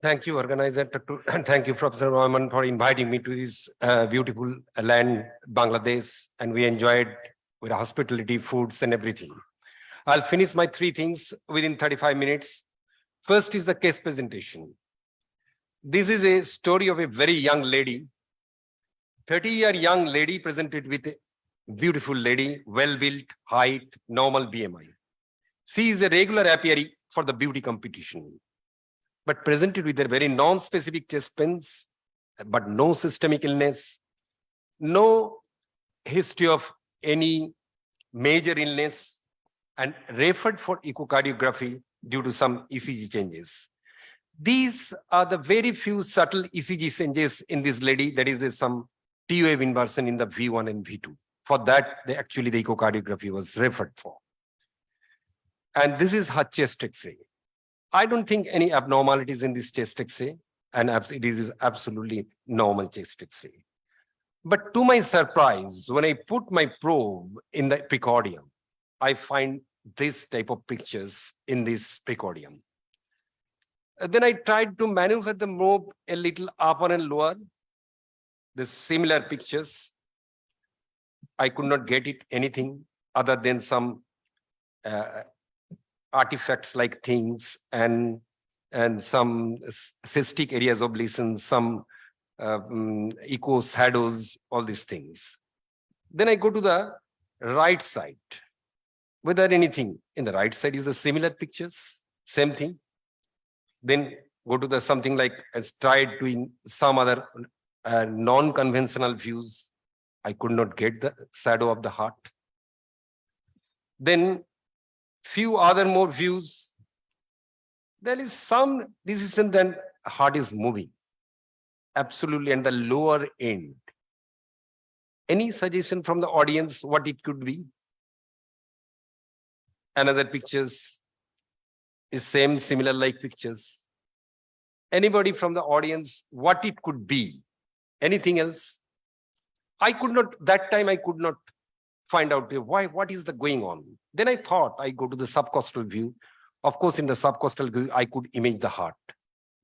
Thank you, organizer, and thank you, Professor Rahman, for inviting me to this beautiful land, Bangladesh, and we enjoyed with hospitality, foods, and everything. I'll finish my three things within 35 minutes. First is the case presentation. This is a story of a very young lady, 30-year young lady presented with a beautiful lady, well-built, height, normal BMI. She is a regular appearee for the beauty competition, but presented with a very non-specific chest pains, but no systemic illness, no history of any major illness, and referred for echocardiography due to some ECG changes. These are the very few subtle ECG changes in this lady. That is some T wave inversion in the V1 and V2. For that, the echocardiography was referred for. And this is her chest X-ray. I don't think any abnormalities in this chest X-ray, and it is absolutely normal chest X-ray. But to my surprise, when I put my probe in the precordium, I find this type of pictures in this precordium. Then I tried to maneuver the probe a little upper and lower. The similar pictures. I could not get it anything other than some artifacts like things and some cystic areas of lesions, some echo shadows, all these things. Then I go to the right side. Whether anything in the right side is the similar pictures, same thing. Then go to the something like as tried doing some other non-conventional views. I could not get the shadow of the heart. Then few other more views. There is some decision that heart is moving. Absolutely, and the lower end. Any suggestion from the audience what it could be? Another pictures is same, similar like pictures. Anybody from the audience, what it could be? Anything else? I could not, that time I could not find out why, what is the going on. Then I thought I go to the subcostal view. Of course, in the subcostal view, I could image the heart.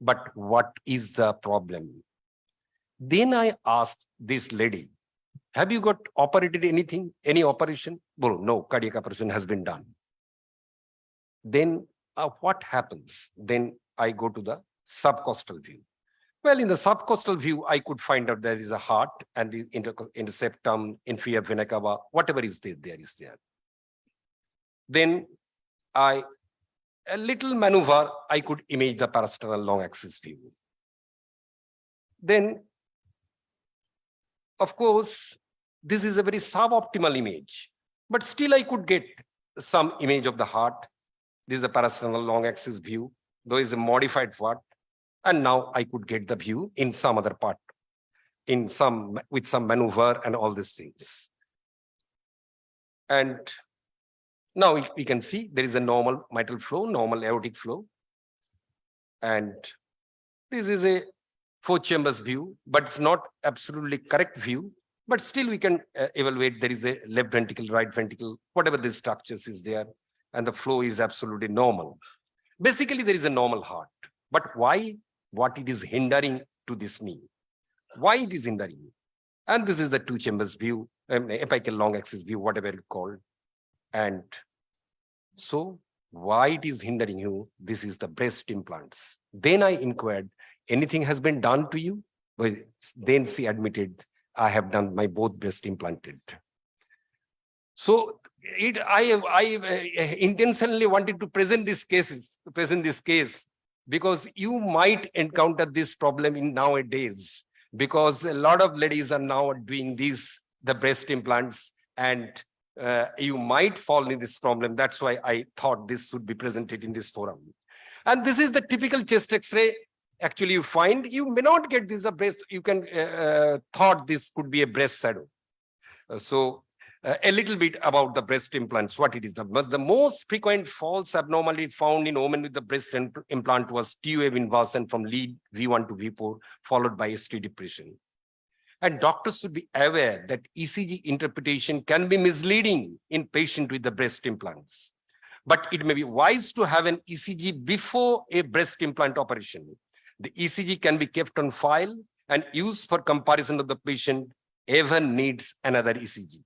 But what is the problem? Then I asked this lady, have you got operated anything, any operation? Well, no, cardiac operation has been done. Then what happens? Then I go to the subcostal view. Well, in the subcostal view, I could find out there is a heart and the interseptum, inferior vena cava, whatever is there, there is there. Then a little maneuver, I could image the parasternal long axis view. Then, of course, this is a very suboptimal image, but still I could get some image of the heart. This is the parasternal long axis view, though is a modified part. And now I could get the view in some other part, in some with some maneuver and all these things. And now we can see there is a normal mitral flow, normal aortic flow. And this is a 4 chambers view, but it's not absolutely correct view. But still we can evaluate there is a left ventricle, right ventricle, whatever the structures is there. And the flow is absolutely normal. Basically, there is a normal heart. But why? What it is hindering to this knee? Why it is hindering? And this is the 2 chambers view, apical long axis view, whatever it's called. And so why it is hindering you? This is the breast implants. Then I inquired, anything has been done to you? Well, then she admitted, I have done my both breast implanted. So I intentionally wanted to present this case, because you might encounter this problem in nowadays, because a lot of ladies are now doing the breast implants, and you might fall in this problem. That's why I thought this should be presented in this forum. And this is the typical chest X-ray. Actually, you may not get this a breast. You can thought this could be a breast shadow. A little bit about the breast implants, what it is. The most frequent false abnormality found in women with the breast implant was T wave inversion from lead V1 to V4, followed by ST depression. And doctors should be aware that ECG interpretation can be misleading in patients with the breast implants. But it may be wise to have an ECG before a breast implant operation. The ECG can be kept on file and used for comparison of the patient ever needs another ECG.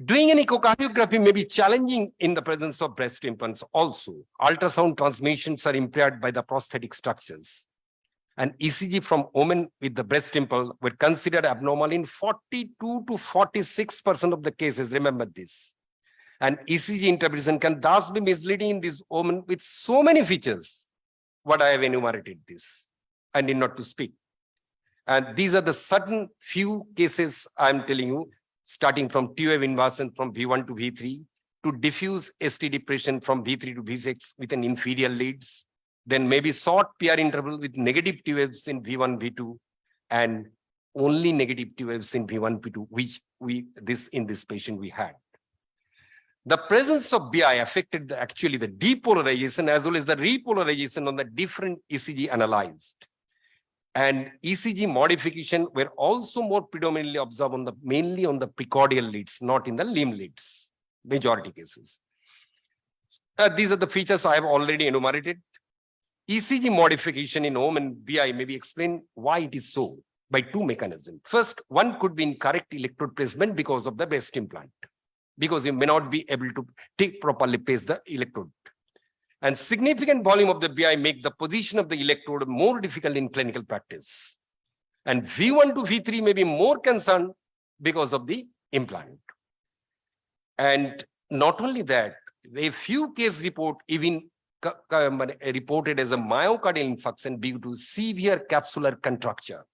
Doing an echocardiography may be challenging in the presence of breast implants also. Ultrasound transmissions are impaired by the prosthetic structures. And ECG from women with the breast implant were considered abnormal in 42 to 46% of the cases. Remember this. And ECG interpretation can thus be misleading in these women with so many features. What I have enumerated this. I need not to speak. And these are the certain few cases I'm telling you, starting from T-wave inversion from V1 to V3, to diffuse ST depression from V3 to V6 with an inferior leads, then maybe short PR interval with negative T-waves in V1, V2, and only negative T-waves in V1, V2, which in this patient we had. The presence of BI affected actually the depolarization as well as the repolarization on the different ECG analyzed. And ECG modification were also more predominantly observed on mainly on the precordial leads, not in the limb leads, majority cases. These are the features I have already enumerated. ECG modification in women BI may be explained why it is so by two mechanisms. First, one could be incorrect electrode placement because of the breast implant, because you may not be able to properly place the electrode. And significant volume of the BI make the position of the electrode more difficult in clinical practice. And V1 to V3 may be more concerned because of the implant. And not only that, a few case report even reported as a myocardial infarction due to severe capsular contracture.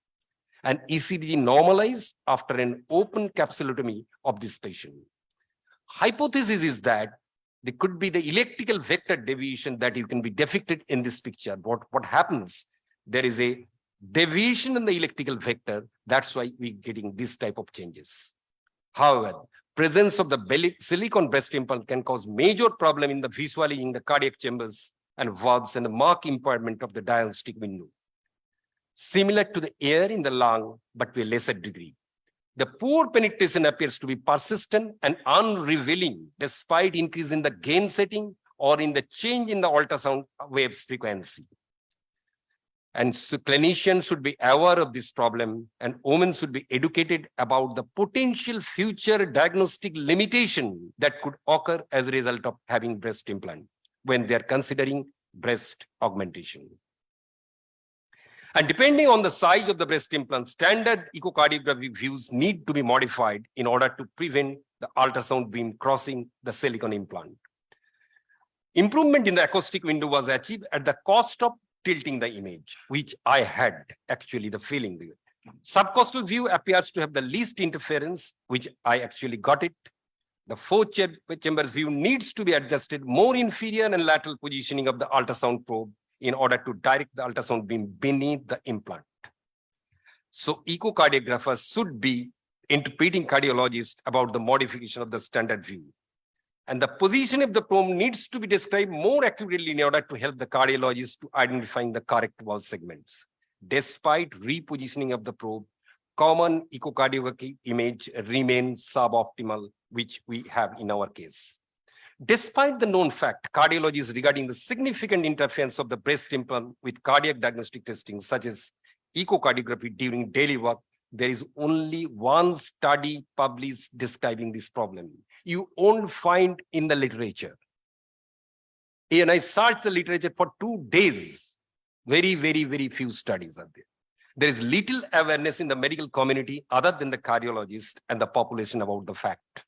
And ECG normalized after an open capsulotomy of this patient. Hypothesis is that there could be the electrical vector deviation that you can be depicted in this picture. What happens? There is a deviation in the electrical vector. That's why we're getting this type of changes. However, presence of the silicone breast implant can cause major problem in the visualizing the cardiac chambers and valves and the mark impairment of the diagnostic window. Similar to the air in the lung, but to a lesser degree. The poor penetration appears to be persistent and unrevealing despite increase in the gain setting or in the change in the ultrasound waves frequency. And so clinicians should be aware of this problem, and women should be educated about the potential future diagnostic limitation that could occur as a result of having breast implant when they are considering breast augmentation. And depending on the size of the breast implant, standard echocardiography views need to be modified in order to prevent the ultrasound beam crossing the silicone implant. Improvement in the acoustic window was achieved at the cost of tilting the image, which I had actually the feeling with. Subcostal view appears to have the least interference, which I actually got it. The four chambers view needs to be adjusted, more inferior and lateral positioning of the ultrasound probe in order to direct the ultrasound beam beneath the implant. So echocardiographers should be interpreting cardiologists about the modification of the standard view. And the position of the probe needs to be described more accurately in order to help the cardiologist to identifying the correct wall segments. Despite repositioning of the probe, common echocardiography image remains suboptimal, which we have in our case. Despite the known fact, cardiologists regarding the significant interference of the breast implant with cardiac diagnostic testing, such as echocardiography during daily work, there is only one study published describing this problem. You won't find in the literature. And I searched the literature for 2 days. Very, very, very few studies are there. There is little awareness in the medical community other than the cardiologist and the population about the fact.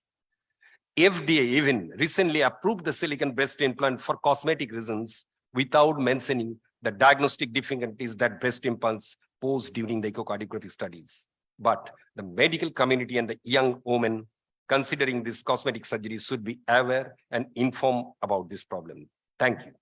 FDA even recently approved the silicone breast implant for cosmetic reasons without mentioning the diagnostic difficulties that breast implants pose during the echocardiography studies. But the medical community and the young women considering this cosmetic surgery should be aware and informed about this problem. Thank you.